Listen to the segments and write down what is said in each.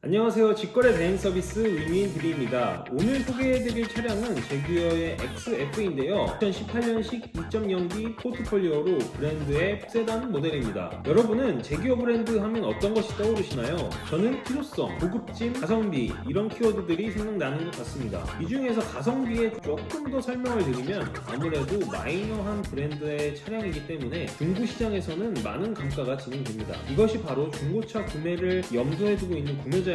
안녕하세요. 직거래 대행 서비스 위민드리입니다. 오늘 소개해드릴 차량은 제규어의 XF인데요. 2018년식 2.0D 포트폴리오로 브랜드의 세단 모델입니다. 여러분은 제규어 브랜드 하면 어떤 것이 떠오르시나요? 저는 필요성, 고급짐, 가성비 이런 키워드들이 생각나는 것 같습니다. 이 중에서 가성비에 조금 더 설명을 드리면 아무래도 마이너한 브랜드의 차량이기 때문에 중고시장에서는 많은 감가가 진행됩니다. 이것이 바로 중고차 구매를 염두에 두고 있는 구매자에게는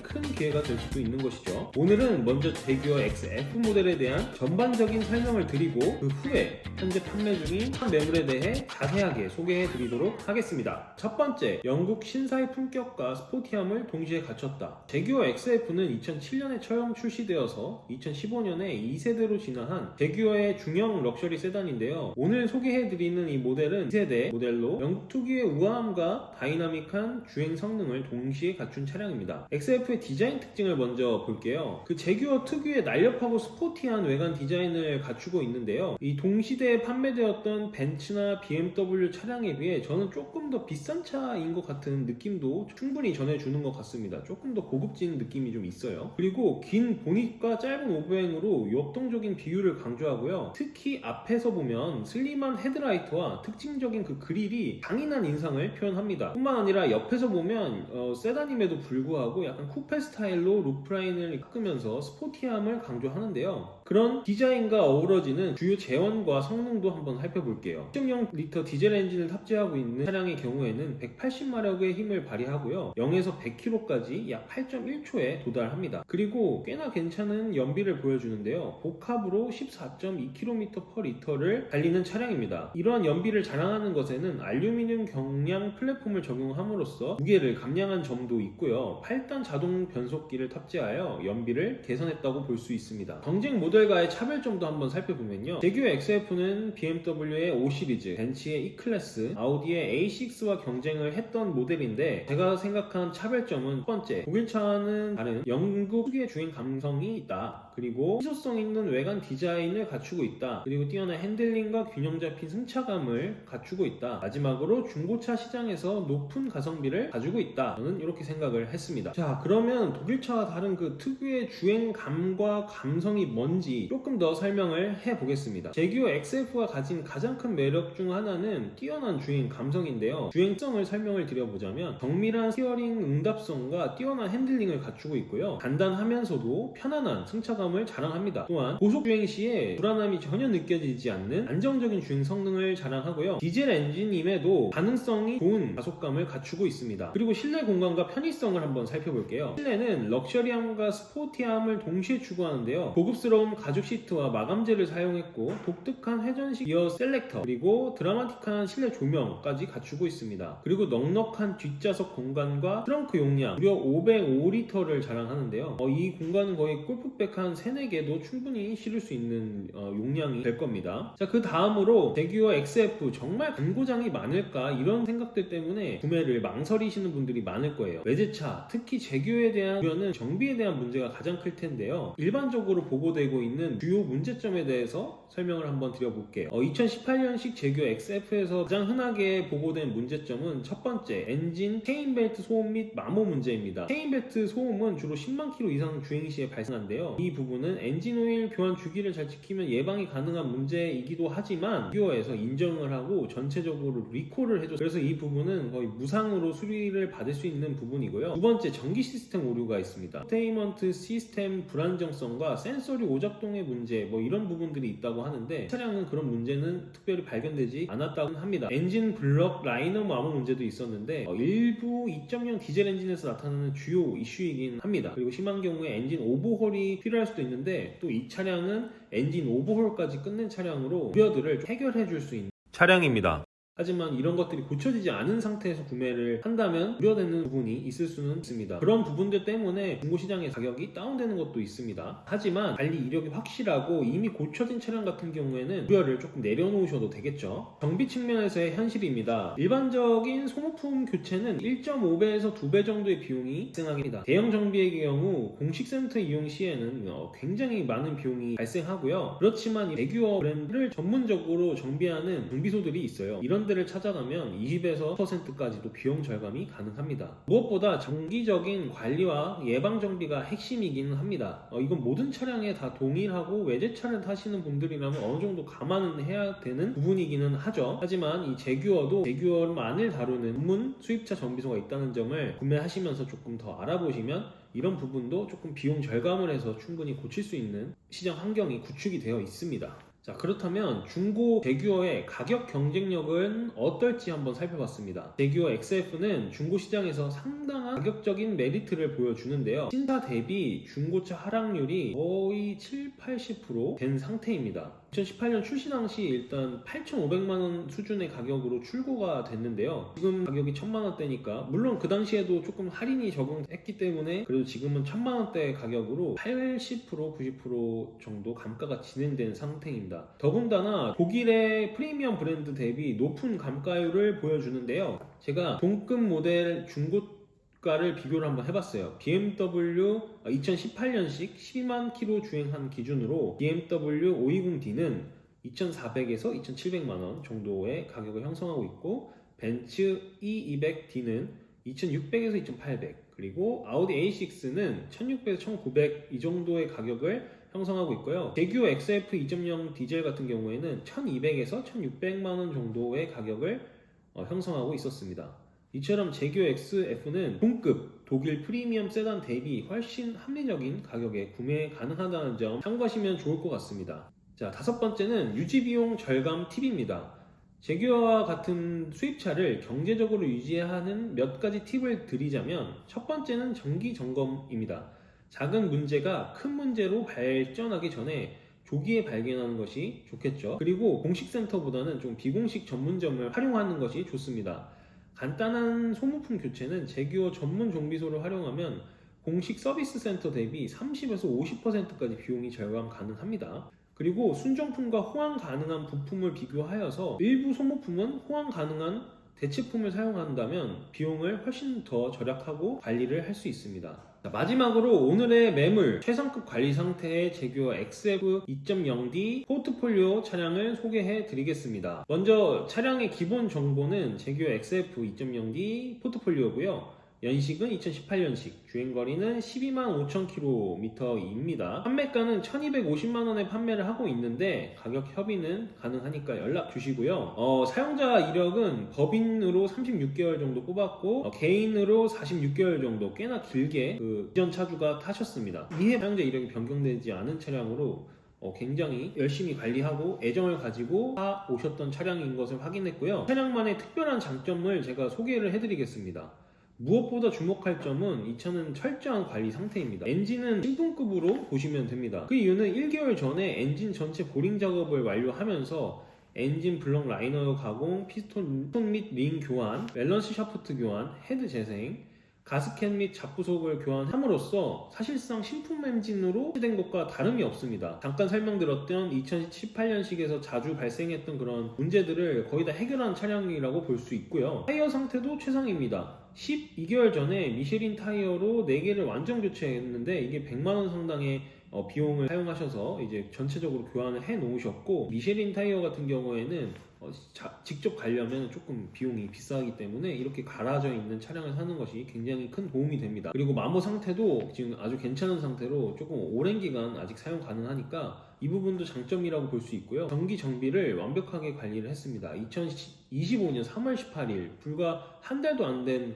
큰 기회가 될 수도 있는 것이죠. 오늘은 먼저 제규어 XF 모델에 대한 전반적인 설명을 드리고 그 후에 현재 판매 중인 매물에 대해 자세하게 소개해 드리도록 하겠습니다. 첫 번째, 영국 신사의 품격과 스포티함을 동시에 갖췄다. 제규어 XF는 2007년에 처음 출시되어서 2015년에 2세대로 진화한 제규어의 중형 럭셔리 세단인데요. 오늘 소개해 드리는 이 모델은 2세대 모델로 영국 특유의 우아함과 다이나믹한 주행 성능을 동시에 갖춘 차량입니다. XF의 디자인 특징을 먼저 볼게요. 그 제규어 특유의 날렵하고 스포티한 외관 디자인을 갖추고 있는데요. 이 동시대에 판매되었던 벤츠나 BMW 차량에 비해 저는 조금 더 비싼 차인 것 같은 느낌도 충분히 전해주는 것 같습니다. 조금 더 고급진 느낌이 좀 있어요. 그리고 긴 보닛과 짧은 오버행으로 역동적인 비율을 강조하고요. 특히 앞에서 보면 슬림한 헤드라이트와 특징적인 그 그릴이 강인한 인상을 표현합니다. 뿐만 아니라 옆에서 보면 세단임에도 불구하고 약간 쿠페 스타일로 루프라인을 깎으면서 스포티함을 강조하는데요. 그런 디자인과 어우러지는 주요 제원과 성능도 한번 살펴볼게요. 1.0L 디젤 엔진을 탑재하고 있는 차량의 경우에는 180마력의 힘을 발휘하고요. 0에서 100km까지 약 8.1초에 도달합니다. 그리고 꽤나 괜찮은 연비를 보여주는데요. 복합으로 14.2km/L를 달리는 차량입니다. 이러한 연비를 자랑하는 것에는 알루미늄 경량 플랫폼을 적용함으로써 무게를 감량한 점도 있고요. 8단 자동 변속기를 탑재하여 연비를 개선했다고 볼 수 있습니다. 경쟁 모델과의 차별점도 한번 살펴보면요. 제규어 XF는 BMW의 5 시리즈, 벤츠의 E클래스, 아우디의 A6와 경쟁을 했던 모델인데 제가 생각한 차별점은 첫 번째, 독일차와는 다른 영국 특유의 주행 감성이 있다. 그리고 희소성 있는 외관 디자인을 갖추고 있다. 그리고 뛰어난 핸들링과 균형 잡힌 승차감을 갖추고 있다. 마지막으로 중고차 시장에서 높은 가성비를 가지고 있다. 저는 이렇게 생각을 했습니다. 자, 그러면 독일차와 다른 그 특유의 주행감과 감성이 뭔지 조금 더 설명을 해보겠습니다. 제규어 XF가 가진 가장 큰 매력 중 하나는 뛰어난 주행 감성인데요. 주행성을 설명을 드려보자면 정밀한 스티어링 응답성과 뛰어난 핸들링을 갖추고 있고요. 간단하면서도 편안한 승차감을 자랑합니다. 또한 고속 주행 시에 불안함이 전혀 느껴지지 않는 안정적인 주행 성능을 자랑하고요. 디젤 엔진임에도 가능성이 좋은 가속감을 갖추고 있습니다. 그리고 실내 공간과 편의성을 한번 살펴볼게요. 실내는 럭셔리함과 스포티함을 동시에 추구하는데요. 고급스러운 가죽 시트와 마감재를 사용했고 독특한 회전식 기어 셀렉터 그리고 드라마틱한 실내 조명까지 갖추고 있습니다. 그리고 넉넉한 뒷좌석 공간과 트렁크 용량 무려 505리터를 자랑하는데요. 이 공간은 거의 골프백 한 3, 4개도 충분히 실을 수 있는 용량이 될 겁니다. 자, 그 다음으로 제규어 XF 정말 광고장이 많을까 이런 생각들 때문에 구매를 망설이시는 분들이 많을 거예요. 외제차, 특히 제규어에 대한 우려는 정비에 대한 문제가 가장 클 텐데요. 일반적으로 보고되고 있는 주요 문제점에 대해서 설명을 한번 드려볼게요. 2018년식 제규어 XF에서 가장 흔하게 보고된 문제점은 첫 번째, 엔진 체인벨트 소음 및 마모 문제입니다. 체인벨트 소음은 주로 10만 km 이상 주행 시에 발생한데요. 이 부분은 엔진 오일 교환 주기를 잘 지키면 예방이 가능한 문제이기도 하지만 제규어에서 인정을 하고 전체적으로 리콜을 해줬어요. 그래서 이 부분은 거의 무상으로 수리를 받을 수 있는 부분이고요. 두 번째, 전기 시스템 오류가 있습니다. 인포테인먼트 시스템 불안정성과 센서리 오작동의 문제 이런 부분들이 있다고 하는데 차량은 그런 문제는 특별히 발견되지 않았다고 합니다. 엔진 블럭 라이너 마모 문제도 있었는데 일부 2.0 디젤 엔진에서 나타나는 주요 이슈이긴 합니다. 그리고 심한 경우에 엔진 오버홀이 필요할 수도 있는데 또 이 차량은 엔진 오버홀까지 끝낸 차량으로 우려들을 해결해 줄 수 있는 차량입니다. 하지만 이런 것들이 고쳐지지 않은 상태에서 구매를 한다면 우려되는 부분이 있을 수는 있습니다. 그런 부분들 때문에 중고시장의 가격이 다운되는 것도 있습니다. 하지만 달리 이력이 확실하고 이미 고쳐진 차량 같은 경우에는 우려를 조금 내려놓으셔도 되겠죠. 정비 측면에서의 현실입니다. 일반적인 소모품 교체는 1.5배에서 2배 정도의 비용이 발생합니다. 대형 정비의 경우 공식센터 이용 시에는 굉장히 많은 비용이 발생하고요. 그렇지만 이 제규어 브랜드를 전문적으로 정비하는 정비소들이 있어요. 이런 데를 찾아가면 20에서 10%까지도 비용 절감이 가능합니다. 무엇보다 정기적인 관리와 예방 정비가 핵심이기는 합니다. 이건 모든 차량에 다 동일하고 외제차를 타시는 분들이라면 어느 정도 감안은 해야 되는 부분이기는 하죠. 하지만 이 제규어도 제규어만을 다루는 전문 수입차 정비소가 있다는 점을 구매하시면서 조금 더 알아보시면 이런 부분도 조금 비용 절감을 해서 충분히 고칠 수 있는 시장 환경이 구축이 되어 있습니다. 자, 그렇다면 중고 제규어의 가격 경쟁력은 어떨지 한번 살펴봤습니다. 제규어 XF는 중고 시장에서 상당한 가격적인 메리트를 보여주는데요. 신차 대비 중고차 하락률이 거의 7-80% 된 상태입니다. 2018년 출시 당시 일단 8,500만원 수준의 가격으로 출고가 됐는데요. 지금 가격이 1,000만원대니까 물론 그 당시에도 조금 할인이 적용했기 때문에 그래도 지금은 1,000만원대 가격으로 80%, 90% 정도 감가가 진행된 상태입니다. 더군다나 독일의 프리미엄 브랜드 대비 높은 감가율을 보여주는데요. 제가 동급 모델 중고가를 비교를 한번 해봤어요. BMW 2018년식 12만 킬로 주행한 기준으로 BMW 520D는 2,400에서 2,700만원 정도의 가격을 형성하고 있고, 벤츠 E200D는 2,600에서 2,800, 그리고 아우디 A6는 1,600에서 1,900 이 정도의 가격을 형성하고 있고요. 제규어 XF 2.0 디젤 같은 경우에는 1,200에서 1,600만원 정도의 가격을 형성하고 있었습니다. 이처럼 제규어 XF는 동급 독일 프리미엄 세단 대비 훨씬 합리적인 가격에 구매 가능하다는 점 참고하시면 좋을 것 같습니다. 자, 다섯 번째는 유지비용 절감 팁입니다. 제규어와 같은 수입차를 경제적으로 유지하는 몇 가지 팁을 드리자면, 첫 번째는 정기 점검입니다. 작은 문제가 큰 문제로 발전하기 전에 조기에 발견하는 것이 좋겠죠. 그리고 공식 센터보다는 좀 비공식 전문점을 활용하는 것이 좋습니다. 간단한 소모품 교체는 제규어 전문 정비소를 활용하면 공식 서비스 센터 대비 30에서 50%까지 비용이 절감 가능합니다. 그리고 순정품과 호환 가능한 부품을 비교하여서 일부 소모품은 호환 가능한 대체품을 사용한다면 비용을 훨씬 더 절약하고 관리를 할 수 있습니다. 자, 마지막으로 오늘의 매물 최상급 관리 상태의 제규어 XF 2.0D 포트폴리오 차량을 소개해 드리겠습니다. 먼저 차량의 기본 정보는 제규어 XF 2.0D 포트폴리오고요. 연식은 2018년식, 주행거리는 125,000 km입니다. 판매가는 1,250만원에 판매를 하고 있는데 가격 협의는 가능하니까 연락 주시고요. 사용자 이력은 법인으로 36개월 정도 뽑았고 개인으로 46개월 정도 꽤나 길게 이전 차주가 타셨습니다. 이해 사용자 이력이 변경되지 않은 차량으로 굉장히 열심히 관리하고 애정을 가지고 사 오셨던 차량인 것을 확인했고요. 차량만의 특별한 장점을 제가 소개를 해드리겠습니다. 무엇보다 주목할 점은 이 차는 철저한 관리 상태입니다. 엔진은 신품급으로 보시면 됩니다. 그 이유는 1개월 전에 엔진 전체 보링 작업을 완료하면서 엔진 블럭 라이너 가공, 피스톤 및 링 교환, 밸런스 샤프트 교환, 헤드 재생, 가스켓 및 잡부속을 교환함으로써 사실상 신품 엔진으로 된 것과 다름이 없습니다. 잠깐 설명드렸던 2018년식에서 자주 발생했던 그런 문제들을 거의 다 해결한 차량이라고 볼 수 있고요. 타이어 상태도 최상입니다. 12개월 전에 미쉐린 타이어로 4개를 완전 교체했는데 이게 100만원 상당의 비용을 사용하셔서 이제 전체적으로 교환을 해 놓으셨고, 미쉐린 타이어 같은 경우에는 직접 가려면 조금 비용이 비싸기 때문에 이렇게 갈아져 있는 차량을 사는 것이 굉장히 큰 도움이 됩니다. 그리고 마모 상태도 지금 아주 괜찮은 상태로 조금 오랜 기간 아직 사용 가능하니까 이 부분도 장점이라고 볼 수 있고요. 정기 정비를 완벽하게 관리를 했습니다. 2025년 3월 18일 불과 한 달도 안 된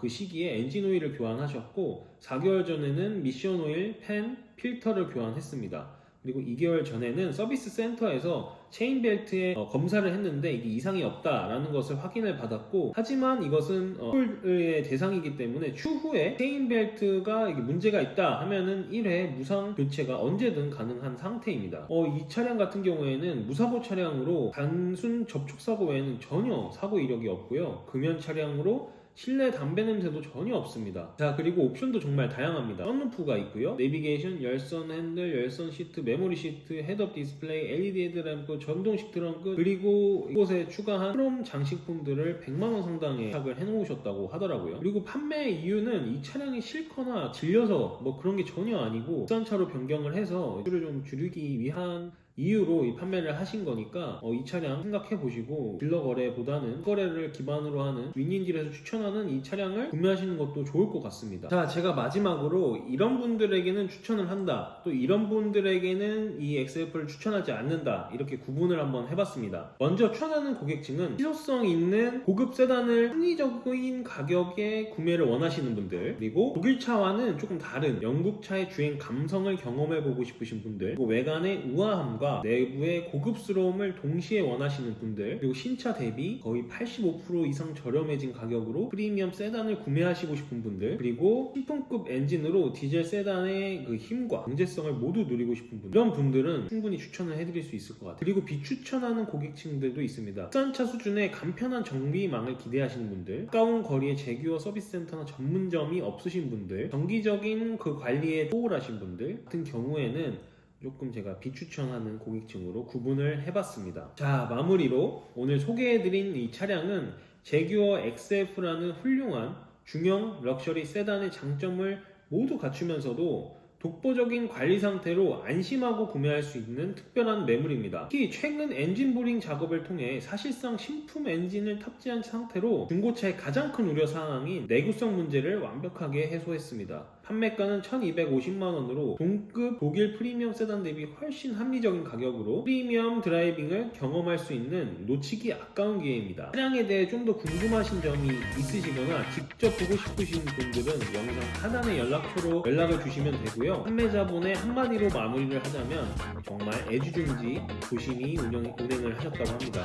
그 시기에 엔진 오일을 교환하셨고, 4개월 전에는 미션 오일, 팬, 필터를 교환했습니다. 그리고 2개월 전에는 서비스 센터에서 체인벨트에 검사를 했는데 이게 이상이 없다라는 것을 확인을 받았고, 하지만 이것은 의 대상이기 때문에 추후에 체인벨트가 이게 문제가 있다 하면은 1회 무상 교체가 언제든 가능한 상태입니다. 이 차량 같은 경우에는 무사고 차량으로 단순 접촉사고 외에는 전혀 사고 이력이 없고요. 금연 차량으로 실내 담배 냄새도 전혀 없습니다. 자, 그리고 옵션도 정말 다양합니다. 썬루프가 있고요. 내비게이션, 열선 핸들, 열선 시트, 메모리 시트, 헤드업 디스플레이, LED 헤드램프, 전동식 트렁크, 그리고 이곳에 추가한 크롬 장식품들을 100만원 상당의 예약을 해놓으셨다고 하더라고요. 그리고 판매 이유는 이 차량이 싫거나 질려서 뭐 그런 게 전혀 아니고 비싼 차로 변경을 해서 수를 좀 줄이기 위한 이유로 이 판매를 하신 거니까 이 차량 생각해 보시고 딜러 거래보다는 거래를 기반으로 하는 윈윈딜에서 추천하는 이 차량을 구매하시는 것도 좋을 것 같습니다. 자, 제가 마지막으로 이런 분들에게는 추천을 한다, 또 이런 분들에게는 이 XF를 추천하지 않는다, 이렇게 구분을 한번 해봤습니다. 먼저 추천하는 고객층은 실효성 있는 고급 세단을 합리적인 가격에 구매를 원하시는 분들, 그리고 독일차와는 조금 다른 영국차의 주행 감성을 경험해보고 싶으신 분들, 그리고 외관의 우아함과 내부의 고급스러움을 동시에 원하시는 분들, 그리고 신차 대비 거의 85% 이상 저렴해진 가격으로 프리미엄 세단을 구매하시고 싶은 분들, 그리고 신품급 엔진으로 디젤 세단의 그 힘과 경제성을 모두 누리고 싶은 분들, 이런 분들은 충분히 추천을 해드릴 수 있을 것 같아요. 그리고 비추천하는 고객층들도 있습니다. 국산차 수준의 간편한 정비망을 기대하시는 분들, 가까운 거리에 제규어 서비스센터나 전문점이 없으신 분들, 정기적인 그 관리에 소홀하신 분들 같은 경우에는 조금 제가 비추천하는 고객층으로 구분을 해봤습니다. 자, 마무리로 오늘 소개해드린 이 차량은 제규어 XF라는 훌륭한 중형 럭셔리 세단의 장점을 모두 갖추면서도 독보적인 관리 상태로 안심하고 구매할 수 있는 특별한 매물입니다. 특히 최근 엔진 보링 작업을 통해 사실상 신품 엔진을 탑재한 상태로 중고차의 가장 큰 우려사항인 내구성 문제를 완벽하게 해소했습니다. 판매가는 1250만원으로 동급 독일 프리미엄 세단 대비 훨씬 합리적인 가격으로 프리미엄 드라이빙을 경험할 수 있는 놓치기 아까운 기회입니다. 차량에 대해 좀 더 궁금하신 점이 있으시거나 직접 보고 싶으신 분들은 영상 하단의 연락처로 연락을 주시면 되고요. 판매자분의 한마디로 마무리를 하자면 정말 애지중지 조심히 운행을 하셨다고 합니다.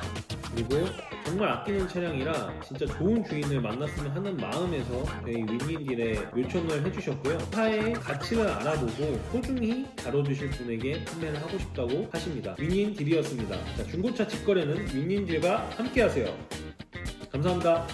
그리고 정말 아끼는 차량이라 진짜 좋은 주인을 만났으면 하는 마음에서 저희 윈윈딜에 요청을 해주셨고요. 차의 가치를 알아보고 소중히 다뤄주실 분에게 판매를 하고 싶다고 하십니다. 윈윈딜이었습니다. 자, 중고차 직거래는 윈윈딜과 함께하세요. 감사합니다.